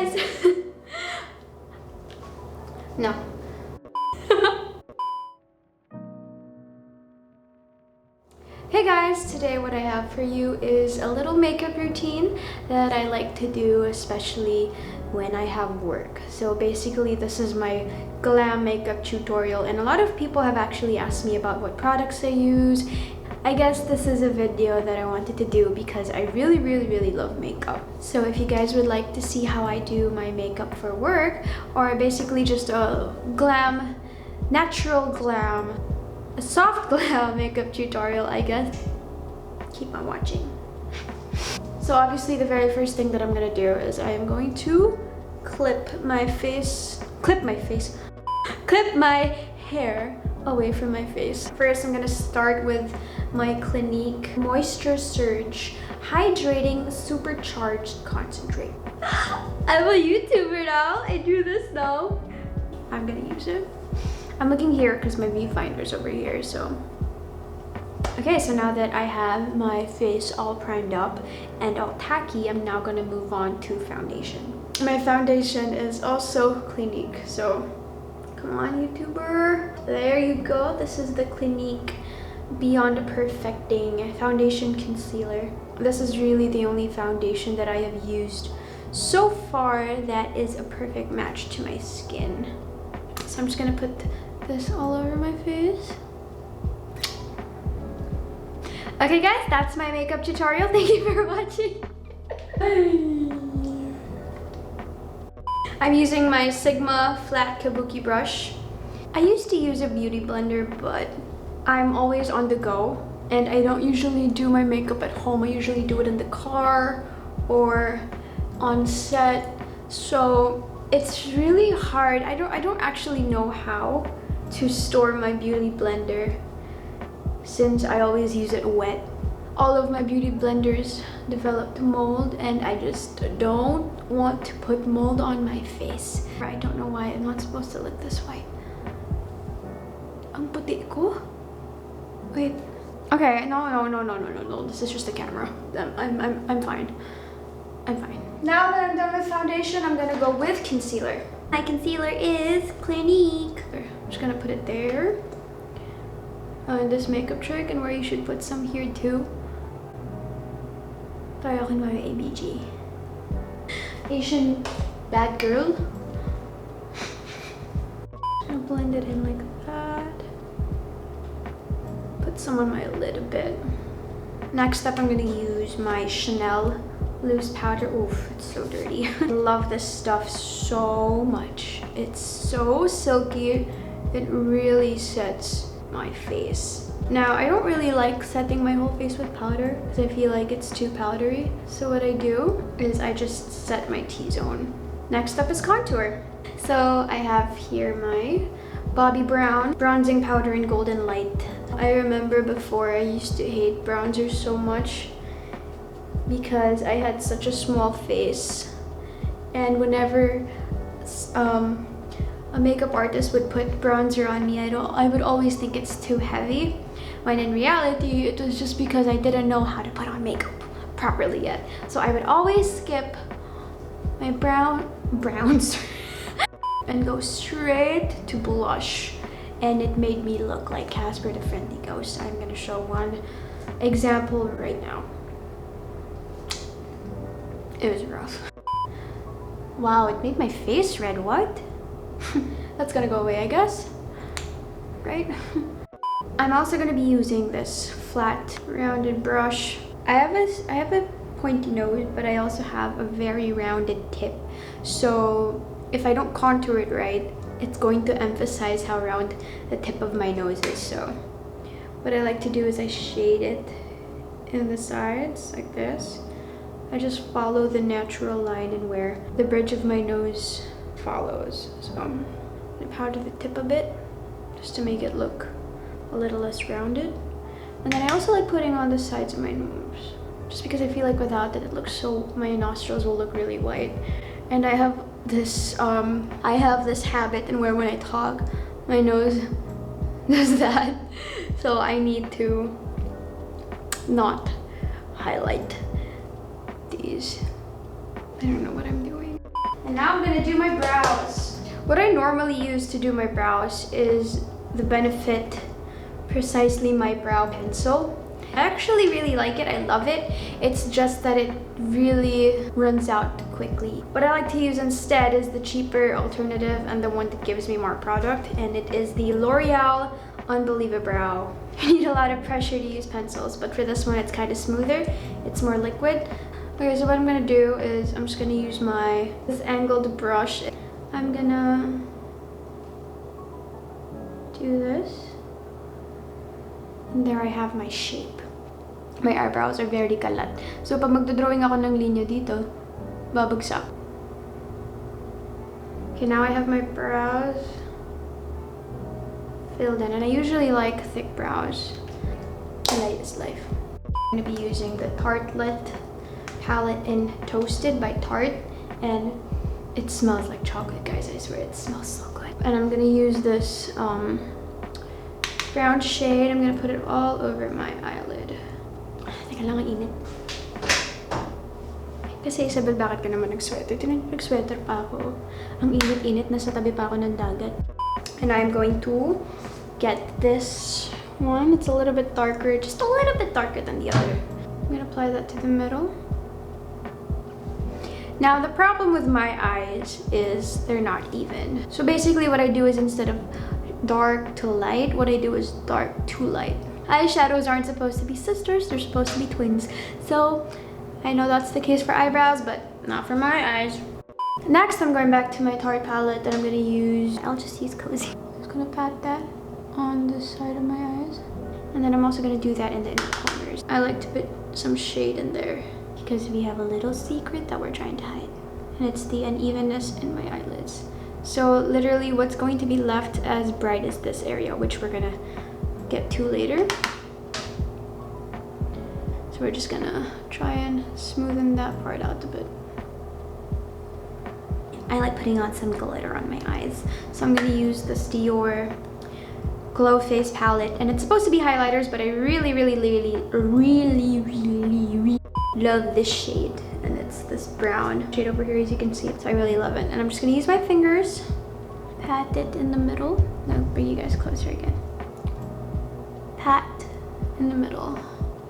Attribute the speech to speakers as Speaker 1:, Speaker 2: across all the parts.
Speaker 1: guys! No. Hey guys, today what I have for you is a little makeup routine that I like to do, especially when I have work. So basically this is my glam makeup tutorial, and a lot of people have actually asked me about what products I use. I guess this is a video that I wanted to do because I really love makeup. So if you guys would like to see how I do my makeup for work, or basically just a glam, natural glam, a soft glam makeup tutorial, I guess, keep on watching. So obviously the very first thing that I'm gonna do is I am going to clip my hair away from my face. First, I'm gonna start with my Clinique Moisture Surge Hydrating Supercharged Concentrate. I'm a YouTuber now. I do this now. I'm gonna use it. I'm looking here because my viewfinder's over here, so. Okay, so now that I have my face all primed up and all tacky, I'm now gonna move on to foundation. My foundation is also Clinique, so come on, YouTuber. There you go. This is the Clinique Beyond Perfecting Foundation Concealer. This is really the only foundation that I have used so far that is a perfect match to my skin. So I'm just gonna put this all over my face. Okay guys, that's my makeup tutorial. Thank you for watching. I'm using my Sigma flat kabuki brush. I used to use a beauty blender, but I'm always on the go and I don't usually do my makeup at home. I usually do it in the car or on set. So it's really hard. I don't actually know how to store my beauty blender since I always use it wet. All of my beauty blenders developed mold and I just don't want to put mold on my face. I don't know why I'm not supposed to look this way. Ang puti ko? Wait. Okay, no. This is just a camera. I'm fine. I'm fine. Now that I'm done with foundation, I'm gonna go with concealer. My concealer is Clinique. I'm just gonna put it there. This makeup trick, and where you should put some here too. Tayo akin mga ABG. Asian bad girl. I'll blend it in like that. Put some on my lid a bit. Next up, I'm gonna use my Chanel loose powder. Oof, it's so dirty. I love this stuff so much. It's so silky. It really sets my face. Now, I don't really like setting my whole face with powder because I feel like it's too powdery. So what I do is I just set my T-zone. Next up is contour. So I have here my Bobbi Brown bronzing powder in Golden Light. I remember before I used to hate bronzer so much because I had such a small face, and whenever a makeup artist would put bronzer on me, I would always think it's too heavy, when in reality it was just because I didn't know how to put on makeup properly yet. So I would always skip my browns and go straight to blush, and it made me look like Casper the Friendly Ghost. I'm gonna show one example right now. It was rough. Wow, it made my face red. What? That's gonna go away, I guess, right? I'm also gonna be using this flat rounded brush. I have a pointy nose, but I also have a very rounded tip, so if I don't contour it right, it's going to emphasize how round the tip of my nose is. So what I like to do is I shade it in the sides like this. I just follow the natural line and where the bridge of my nose follows. So I'm gonna powder the tip a bit just to make it look a little less rounded. And then I also like putting on the sides of my nose just because I feel like without that it looks so, my nostrils will look really white. And I have this habit and where when I talk, my nose does that. So I need to not highlight these. I don't know what I'm doing. And now I'm gonna do my brows. What I normally use to do my brows is the Benefit Precisely My Brow Pencil. I actually really like it. I love it. It's just that it really runs out quickly. What I like to use instead is the cheaper alternative and the one that gives me more product, and it is the L'Oreal Unbelievabrow. You need a lot of pressure to use pencils, but for this one it's kind of smoother. It's more liquid. Okay, so what I'm gonna do is I'm just gonna use this angled brush. I'm gonna do this. And there I have my shape. My eyebrows are very kalat. So pag magdodrawing ako ng linya dito, babagsak. Okay, now I have my brows filled in, and I usually like thick brows. Light is life. I'm gonna be using the Tartelette palette in Toasted by Tarte, and it smells like chocolate, guys. I swear it smells so good. And I'm gonna use this brown shade. I'm gonna put it all over my eyelid. Teka lang, ang init. Kasi Isabel, bakit ka naman nag-sweater? Nag-sweater pa ako. Ang init-init, nasa tabi pa ako ng dagat. And I'm going to get this one. It's a little bit darker, just a little bit darker than the other. I'm gonna apply that to the middle. Now the problem with my eyes is they're not even. So basically what I do is instead of dark to light, what I do is dark to light. Eyeshadows aren't supposed to be sisters, they're supposed to be twins. So I know that's the case for eyebrows, but not for my eyes. Next, I'm going back to my Tarte palette that I'm gonna use. I'll just use Cozy. I'm just gonna pat that on the side of my eyes. And then I'm also gonna do that in the inner corners. I like to put some shade in there because we have a little secret that we're trying to hide. And it's the unevenness in my eyelids. So literally what's going to be left as bright is this area, which we're gonna get to later. So we're just gonna try and smoothen that part out a bit. I like putting on some glitter on my eyes. So I'm gonna use this Dior Glow Face palette, and it's supposed to be highlighters, but I really love this shade. And it's this brown shade over here, as you can see. So I really love it. And I'm just gonna use my fingers, pat it in the middle. I'll bring you guys closer again. Pat in the middle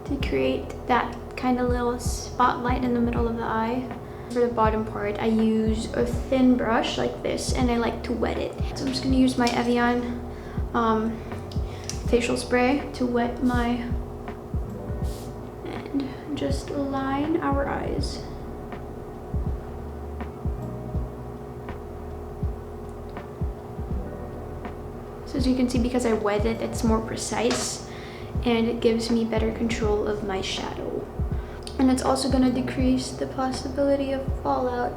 Speaker 1: to create that kind of little spotlight in the middle of the eye. For the bottom part, I use a thin brush like this, and I like to wet it. So I'm just gonna use my Evian facial spray to wet my, and just line our eyes. So as you can see, because I wet it, it's more precise and it gives me better control of my shadow. And it's also gonna decrease the possibility of fallout.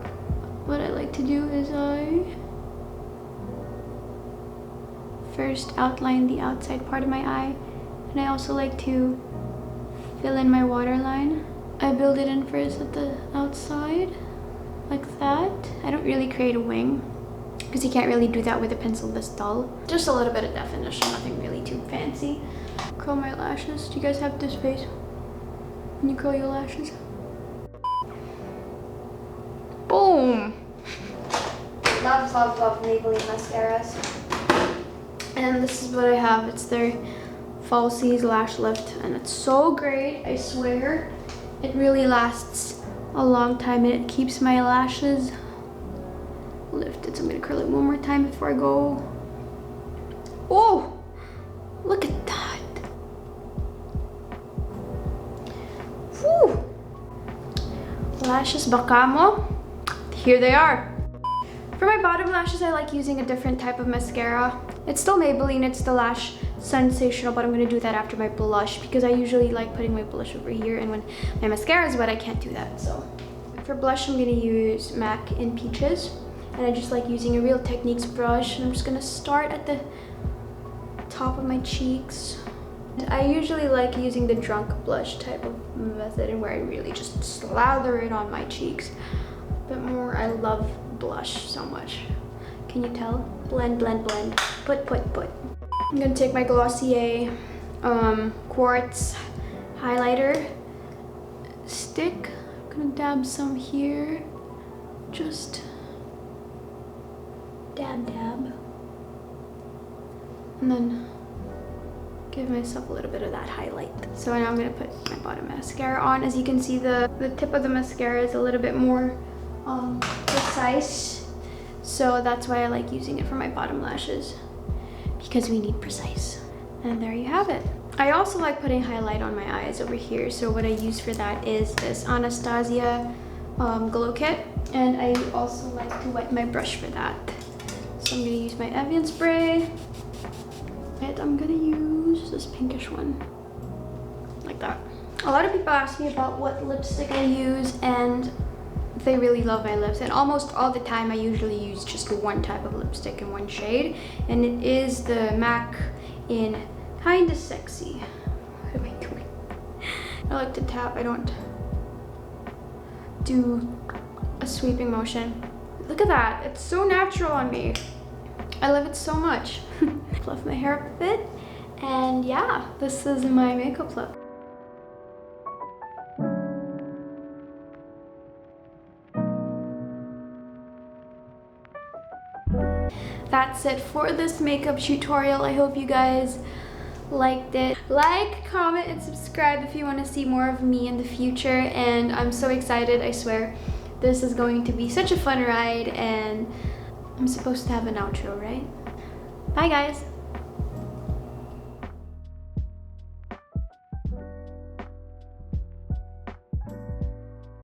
Speaker 1: What I like to do is I first outline the outside part of my eye, and I also like to fill in my waterline. I build it in first at the outside, like that. I don't really create a wing, because you can't really do that with a pencil this dull. Just a little bit of definition, nothing really too fancy. Curl my lashes. Do you guys have this face when you curl your lashes? Boom! Love, love, love Maybelline mascaras. And this is what I have. It's their Falsies Lash Lift, and it's so great, I swear. It really lasts a long time, and it keeps my lashes lifted. So I'm gonna curl it one more time before I go. Oh, look at that. Whew. Lashes Bacamo, here they are. For my bottom lashes, I like using a different type of mascara. It's still Maybelline, it's the Lash Sensational, but I'm gonna do that after my blush, because I usually like putting my blush over here, and when my mascara is wet, I can't do that. So for blush, I'm gonna use MAC in Peaches, and I just like using a Real Techniques brush, and I'm just gonna start at the top of my cheeks. I usually like using the drunk blush type of method, and where I really just slather it on my cheeks. But more, I love blush so much. Can you tell? Blend, blend, blend. Put, put, put. I'm gonna take my Glossier Quartz highlighter stick. I'm gonna dab some here, just Dab, dab. And then give myself a little bit of that highlight. So now I'm gonna put my bottom mascara on. As you can see, the tip of the mascara is a little bit more precise. So that's why I like using it for my bottom lashes, because we need precise. And there you have it. I also like putting highlight on my eyes over here. So what I use for that is this Anastasia Glow Kit. And I also like to wet my brush for that. So I'm gonna use my Evian spray. And I'm gonna use this pinkish one, like that. A lot of people ask me about what lipstick I use, and they really love my lips. And almost all the time I usually use just one type of lipstick in one shade. And it is the MAC in Kinda Sexy. What am I doing? I like to tap, I don't do a sweeping motion. Look at that, it's so natural on me. I love it so much. Fluff my hair up a bit, and yeah, this is my makeup look. That's it for this makeup tutorial. I hope you guys liked it. Like, comment, and subscribe if you want to see more of me in the future. And I'm so excited, I swear. This is going to be such a fun ride, and I'm supposed to have an outro, right? Bye guys.